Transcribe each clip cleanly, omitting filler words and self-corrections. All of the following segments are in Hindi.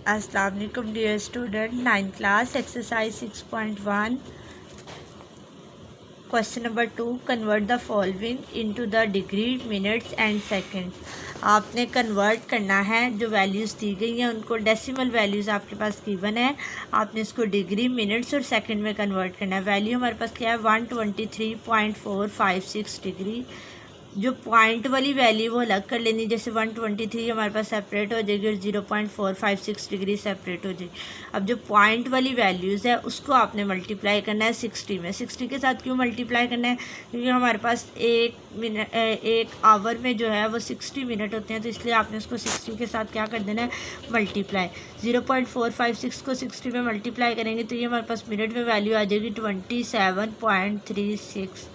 अस्सलाम वालेकुम dear student, 9th class exercise 6.1 question number 2, convert the following into the degree, minutes and seconds. आपने कन्वर्ट करना है, जो वैल्यूज़ दी गई हैं उनको डेसिमल वैल्यूज़ आपके पास गिवन है, आपने इसको डिग्री, मिनट्स और सेकंड में कन्वर्ट करना है। वैल्यू हमारे पास क्या है 123.456 डिग्री। जो पॉइंट वाली वैल्यू वो अलग कर लेनी, जैसे 123 हमारे पास सेपरेट हो जाएगी और 0.456 डिग्री सेपरेट हो जाएगी। अब जो पॉइंट वाली वैल्यूज़ है उसको आपने मल्टीप्लाई करना है 60 में। 60 के साथ क्यों मल्टीप्लाई करना है? क्योंकि हमारे पास एक आवर में जो है वो 60 मिनट होते हैं, तो इसलिए आपने उसको 60 के साथ क्या कर देना है, मल्टीप्लाई। 0.456 को 60 में मल्टीप्लाई करेंगे तो ये हमारे पास मिनट में वैल्यू आ जाएगी 27.36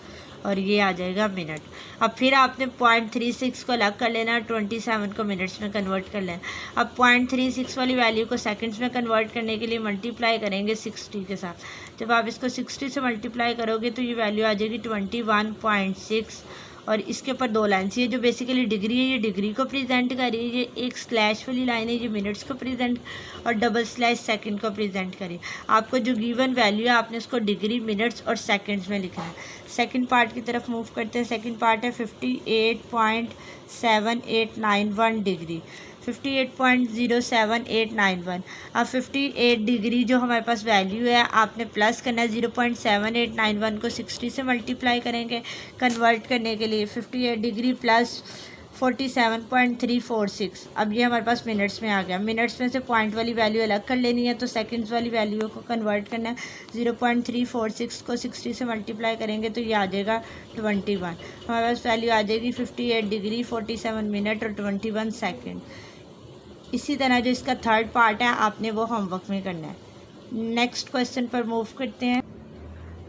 और ये आ जाएगा मिनट। अब फिर आपने 0.36 को अलग कर लेना, 27 को मिनट्स में कन्वर्ट कर लेना। अब 0.36 वाली वैल्यू को सेकंड्स में कन्वर्ट करने के लिए मल्टीप्लाई करेंगे 60 के साथ। जब आप इसको 60 से मल्टीप्लाई करोगे तो ये वैल्यू आ जाएगी 21.6 और इसके ऊपर दो लाइन्स। ये जो बेसिकली डिग्री है ये डिग्री को प्रेजेंट कर रही है, ये एक स्लैश वाली लाइन है ये मिनट्स को प्रेजेंट, और डबल स्लैश सेकंड को प्रेजेंट करिए। आपको जो गिवन वैल्यू है आपने उसको डिग्री, मिनट्स और सेकंड्स में लिखना है। सेकंड पार्ट की तरफ मूव करते हैं। सेकंड पार्ट है 58.7891 डिग्री, 58.07891। अब 58 डिग्री जो हमारे पास वैल्यू है आपने प्लस करना है, 0.7891 को 60 से मल्टीप्लाई करेंगे कन्वर्ट करने के लिए। 58 डिग्री प्लस 47.346। अब ये हमारे पास मिनट्स में आ गया। मिनट्स में से पॉइंट वाली वैल्यू अलग कर लेनी है, तो सेकंड्स वाली वैल्यू को कन्वर्ट करना है। 0.346 को 60 से मल्टीप्लाई करेंगे तो ये आ जाएगा 21। हमारे पास वैल्यू आ जाएगी 58 डिग्री 47 मिनट और 21 सेकेंड। इसी तरह जो इसका थर्ड पार्ट है आपने वो होमवर्क में करना है। नेक्स्ट क्वेश्चन पर मूव करते हैं।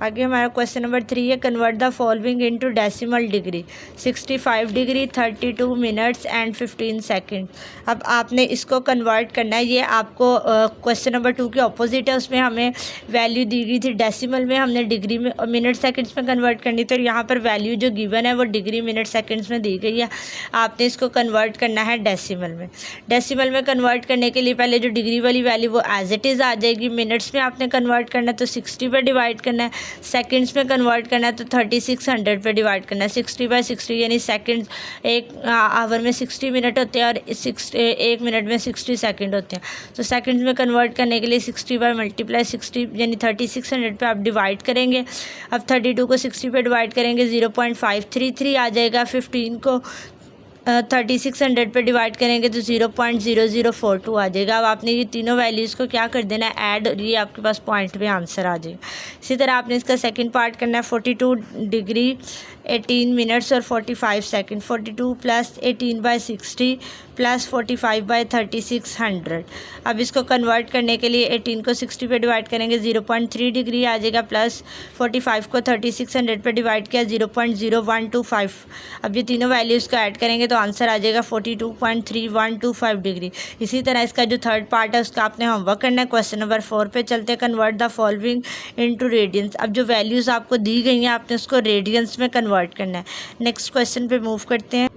आगे हमारा क्वेश्चन नंबर 3 है, convert the following into decimal degree. 65 degree 32 minutes and 15 second. अब आपने इसको कन्वर्ट करना है। ये आपको क्वेश्चन नंबर 2 के ऑपोजिट है, उसमें हमें वैल्यू दी गई थी डेसिमल में, हमने डिग्री में और मिनट सेकंड्स में कन्वर्ट करनी। तो यहाँ पर वैल्यू जो गिवन है वो डिग्री, मिनट, सेकंड्स में दी गई है। आपने इसको कन्वर्ट करना है डेसिमल में। डेसिमल में कन्वर्ट करने के लिए पहले जो डिग्री वाली वैल्यू वो एज इट इज़ आ जाएगी। मिनट्स में आपने कन्वर्ट करना है तो 60 पर डिवाइड करना है। सेकंड्स में कन्वर्ट करना है तो 3600 पे डिवाइड करना है। 60/60 यानी सेकंड, एक आवर में 60 मिनट होते हैं और एक मिनट में 60 सेकंड होते हैं। तो सेकंड्स में कन्वर्ट करने के लिए 60/60 यानी 3600 पे आप डिवाइड करेंगे। अब 32 को 60 पे डिवाइड करेंगे 0.533 आ जाएगा। 15 को 3600 पे डिवाइड करेंगे तो 0.0042 आ जाएगा। अब आपने ये तीनों वैल्यूज़ को क्या कर देना है, ऐड, और ये आपके पास पॉइंट में आंसर आ जाएगा। इसी तरह आपने इसका सेकंड पार्ट करना है। 42 डिग्री 18 मिनट्स और 45 सेकंड। 42 plus 18/60 plus 45/3600। अब इसको कन्वर्ट करने के लिए 18 को 60 पे डिवाइड करेंगे 0.3 डिग्री आ जाएगा, प्लस 45 को 3600 पे डिवाइड किया 0.0125। अब ये तीनों वैल्यूज़ को ऐड करेंगे तो आंसर आ जाएगा 42.3125 डिग्री। इसी तरह इसका जो थर्ड पार्ट है उसका आपने होमवर्क करना है। क्वेश्चन नंबर 4 पे चलते हैं। Convert the following into radiance. अब जो वैल्यूज़ आपको दी गई हैं आपने उसको रेडियंस में कन्वर्ट करना है। नेक्स्ट क्वेश्चन पे मूव करते हैं।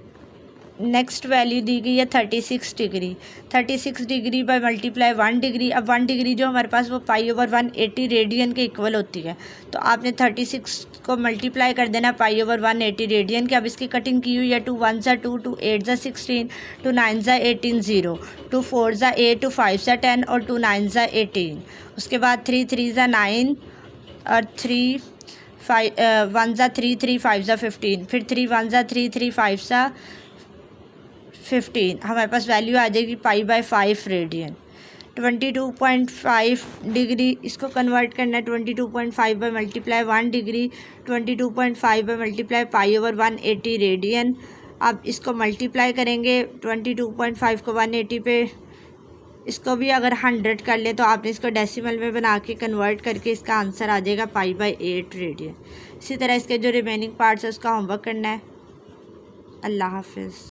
नेक्स्ट वैल्यू दी गई है 36 degree. 36 degree by multiply 1 degree. अब 1 डिग्री जो हमारे पास वो π/180 रेडियन के इक्वल होती है, तो आपने 36 को मल्टीप्लाई कर देना π/180 रेडियन के। अब इसकी कटिंग की हुई है। 2 1 ज़ा 2, 2 8 ज़ा 16, 2 9 ज़ा 18 0, 2 4 ज़ा 8, 2 5 ज़ा 10 और 2 9 ज़ा 18। उसके बाद 3 3 ज़ा 9 और 3 1 ज़ा 3, 3 5 ज़ा 15, फिर 3 1 ज़ा 3, 3 5 ज़ा 15। हमारे पास वैल्यू आ जाएगी π/5 रेडियन। 22.5 डिग्री इसको कन्वर्ट करना है। 22.5 by multiply 1 degree, 22.5 by multiply π/180 radian. अब इसको मल्टीप्लाई करेंगे 22.5 को 180 पे, इसको भी अगर 100 कर ले तो आपने इसको डेसिमल में बना के कन्वर्ट करके इसका आंसर आ जाएगा π/8 रेडियन। इसी तरह इसके जो रिमेनिंग पार्ट्स है उसका होमवर्क करना है। अल्लाह हाफिज़।